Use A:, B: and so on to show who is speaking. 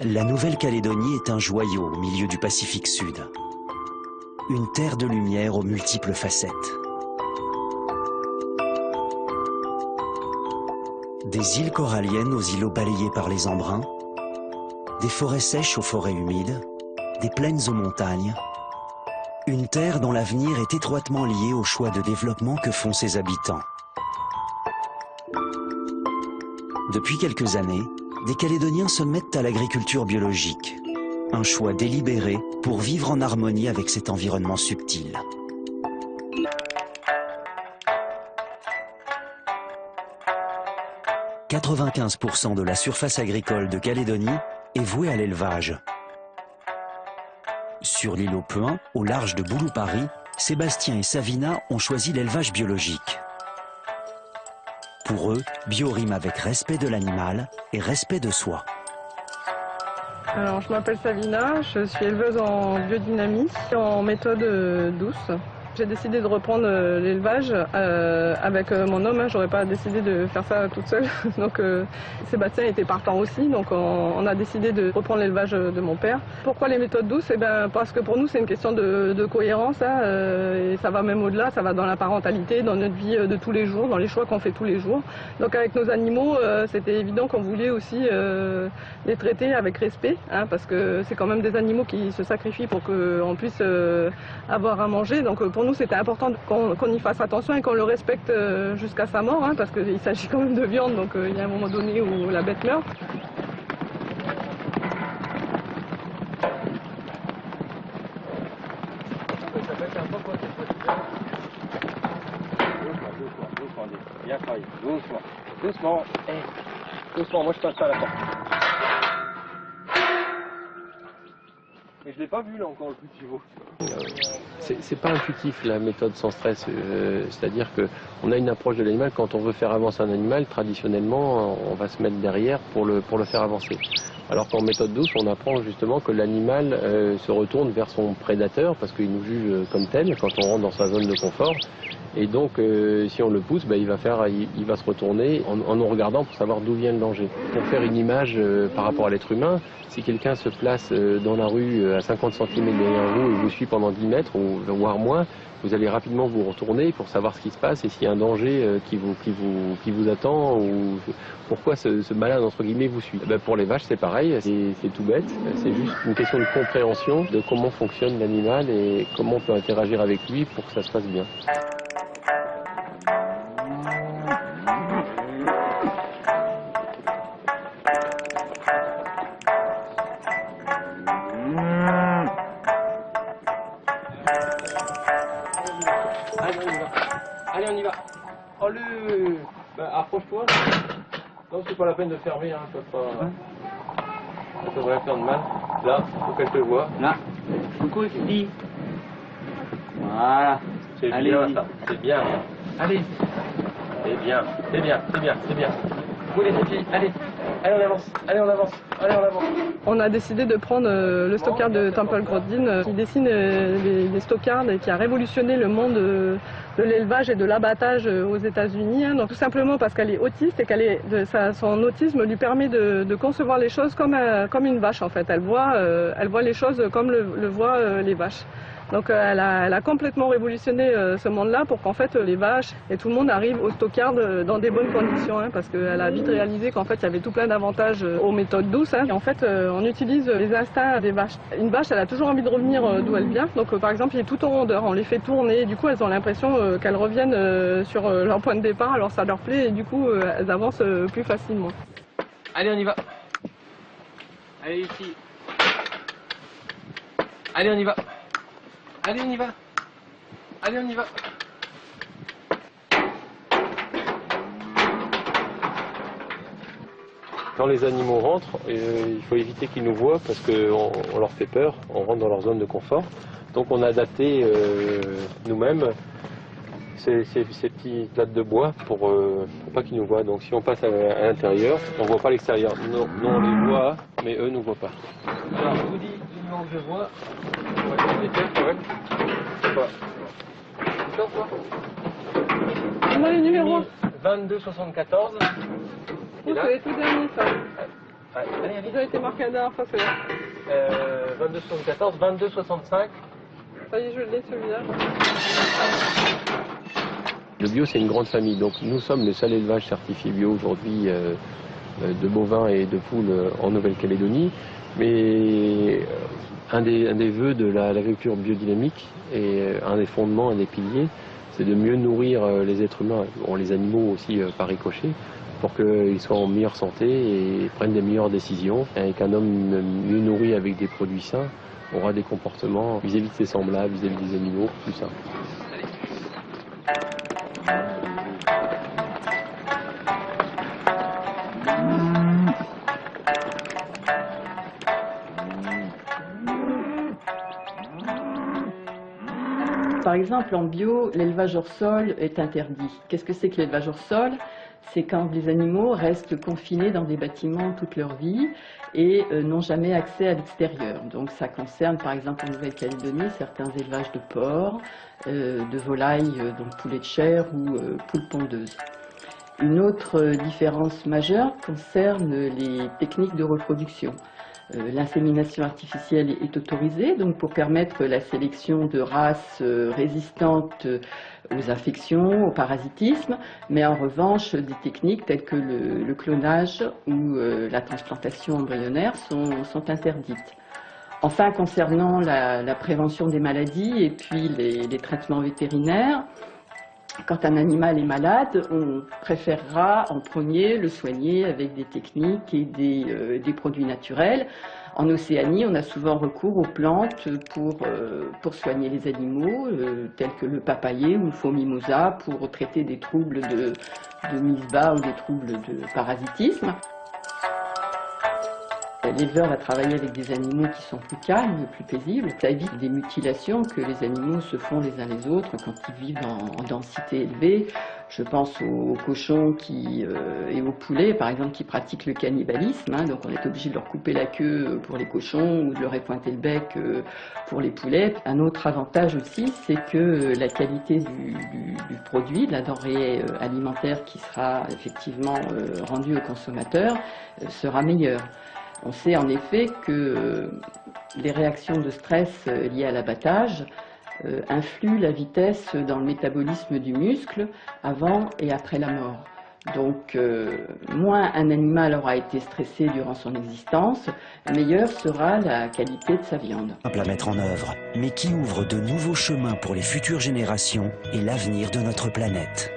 A: La Nouvelle-Calédonie est un joyau au milieu du Pacifique Sud. Une terre de lumière aux multiples facettes. Des îles coralliennes aux îlots balayés par les embruns, des forêts sèches aux forêts humides, des plaines aux montagnes. Une terre dont l'avenir est étroitement lié au choix de développement que font ses habitants. Depuis quelques années, des Calédoniens se mettent à l'agriculture biologique. Un choix délibéré pour vivre en harmonie avec cet environnement subtil. « 95% de la surface agricole de Calédonie est vouée à l'élevage. Sur l'îlot Peun, au large de Boulou-Paris, Sébastien et Savina ont choisi l'élevage biologique. Pour eux, bio rime avec respect de l'animal et respect de soi.
B: Alors, je m'appelle Savina, je suis éleveuse en biodynamie, en méthode douce. J'ai décidé de reprendre l'élevage avec mon homme. J'aurais pas décidé de faire ça toute seule. Donc Sébastien était partant aussi, donc on a décidé de reprendre l'élevage de mon père. Pourquoi les méthodes douces? Eh bien, parce que pour nous c'est une question de cohérence, hein, et ça va même au-delà, ça va dans la parentalité, dans notre vie de tous les jours, dans les choix qu'on fait tous les jours. Donc avec nos animaux, c'était évident qu'on voulait aussi les traiter avec respect, hein, parce que c'est quand même des animaux qui se sacrifient pour qu'on puisse avoir à manger. Donc pour nous, c'était important qu'on y fasse attention et qu'on le respecte jusqu'à sa mort, hein, parce qu'il s'agit quand même de viande, donc il y a un moment donné où la bête meurt.
C: Doucement, doucement, moi je passe pas à la porte. Mais je l'ai pas vu là encore le petit veau.
D: C'est pas intuitif la méthode sans stress, c'est-à-dire qu'on a une approche de l'animal. Quand on veut faire avancer un animal, traditionnellement on va se mettre derrière pour le faire avancer. Alors qu'en méthode douce, on apprend justement que l'animal se retourne vers son prédateur parce qu'il nous juge comme tel quand on rentre dans sa zone de confort. Et donc si on le pousse, il va se retourner en nous regardant pour savoir d'où vient le danger. Pour faire une image par rapport à l'être humain, si quelqu'un se place dans la rue à 50 cm derrière vous et vous suit pendant 10 mètres, ou voire moins, vous allez rapidement vous retourner pour savoir ce qui se passe et s'il y a un danger qui vous attend ou pourquoi ce malade entre guillemets vous suit. Pour les vaches c'est pareil, c'est tout bête, c'est juste une question de compréhension de comment fonctionne l'animal et comment on peut interagir avec lui pour que ça se passe bien.
C: Allez, on y va. Oh le... approche-toi. Non, c'est pas la peine de fermer, hein, ça devrait faire de mal. Là, faut qu'elle te voie.
E: Là. Coucou, Fifi. Voilà.
C: C'est bien ça, c'est bien. Allez. C'est bien, c'est bien, c'est bien, c'est bien. Vous les filles, allez. Allez, on avance, allez, on avance, allez, on avance.
B: On a décidé de prendre le stockard de Temple Grandin qui dessine les stockards et qui a révolutionné le monde de l'élevage et de l'abattage aux États-Unis. Hein. Donc tout simplement parce qu'elle est autiste et son autisme lui permet de concevoir les choses comme une vache en fait. Elle voit les choses comme le voient les vaches. Donc elle a complètement révolutionné ce monde-là pour qu'en fait les vaches et tout le monde arrive au stockard dans des bonnes conditions, hein, parce qu'elle a vite réalisé qu'en fait il y avait tout plein d'avantages aux méthodes douces. Hein. Et en fait on utilise les instincts des vaches. Une vache elle a toujours envie de revenir d'où elle vient, donc par exemple il est tout en rondeur, on les fait tourner et du coup elles ont l'impression qu'elles reviennent sur leur point de départ, alors ça leur plaît et du coup elles avancent plus facilement.
C: Allez, on y va. Allez ici. Allez, on y va. Allez, on y va. Allez, on y va.
D: Quand les animaux rentrent, il faut éviter qu'ils nous voient parce qu'on leur fait peur, on rentre dans leur zone de confort. Donc on a adapté nous-mêmes ces petits plates de bois pour pas qu'ils nous voient. Donc si on passe à l'intérieur, on ne voit pas l'extérieur. Nous on les voit, mais eux ne nous voient pas.
C: Alors je vous dis le numéro que je vois. Ouais. C'est quoi?
B: On a les numéros.
C: 22 74.
B: C'est les tout derniers ça.
C: Allez, allez.
B: Ils ont été marqués la dernière fois, c'est
C: 22,74, 22,65.
B: ça y est, je l'ai celui-là.
D: Le bio, c'est une grande famille. Donc, nous sommes le seul élevage certifié bio aujourd'hui de bovins et de poules en Nouvelle-Calédonie. Mais un des vœux de l'agriculture biodynamique et un des fondements, un des piliers, c'est de mieux nourrir les êtres humains, les animaux aussi par ricochet, pour qu'ils soient en meilleure santé et prennent des meilleures décisions. Et qu'un homme mieux nourri avec des produits sains aura des comportements vis-à-vis de ses semblables, vis-à-vis des animaux plus sains.
F: Par exemple, en bio, l'élevage hors sol est interdit. Qu'est-ce que c'est que l'élevage hors sol? C'est quand les animaux restent confinés dans des bâtiments toute leur vie et n'ont jamais accès à l'extérieur. Donc ça concerne par exemple en Nouvelle-Calédonie certains élevages de porcs, de volailles, donc poulets de chair ou poules pondeuses. Une autre différence majeure concerne les techniques de reproduction. L'insémination artificielle est autorisée donc pour permettre la sélection de races résistantes aux infections, au parasitisme, mais en revanche des techniques telles que le clonage ou la transplantation embryonnaire sont interdites. Enfin, concernant la prévention des maladies et puis les traitements vétérinaires, quand un animal est malade, on préférera en premier le soigner avec des techniques et des produits naturels. En Océanie, on a souvent recours aux plantes pour soigner les animaux, tels que le papayer ou le faux mimosa, pour traiter des troubles de mise bas ou des troubles de parasitisme. L'éleveur va travailler avec des animaux qui sont plus calmes, plus paisibles. Ça évite des mutilations que les animaux se font les uns les autres quand ils vivent en densité élevée. Je pense aux cochons et aux poulets, par exemple, qui pratiquent le cannibalisme. Donc on est obligé de leur couper la queue pour les cochons ou de leur épointer le bec pour les poulets. Un autre avantage aussi, c'est que la qualité du produit, de la denrée alimentaire qui sera effectivement rendue au consommateur, sera meilleure. On sait en effet que les réactions de stress liées à l'abattage influent la vitesse dans le métabolisme du muscle avant et après la mort. Donc, moins un animal aura été stressé durant son existence, meilleure sera la qualité de sa viande.
A: Simple à mettre en œuvre, mais qui ouvre de nouveaux chemins pour les futures générations et l'avenir de notre planète.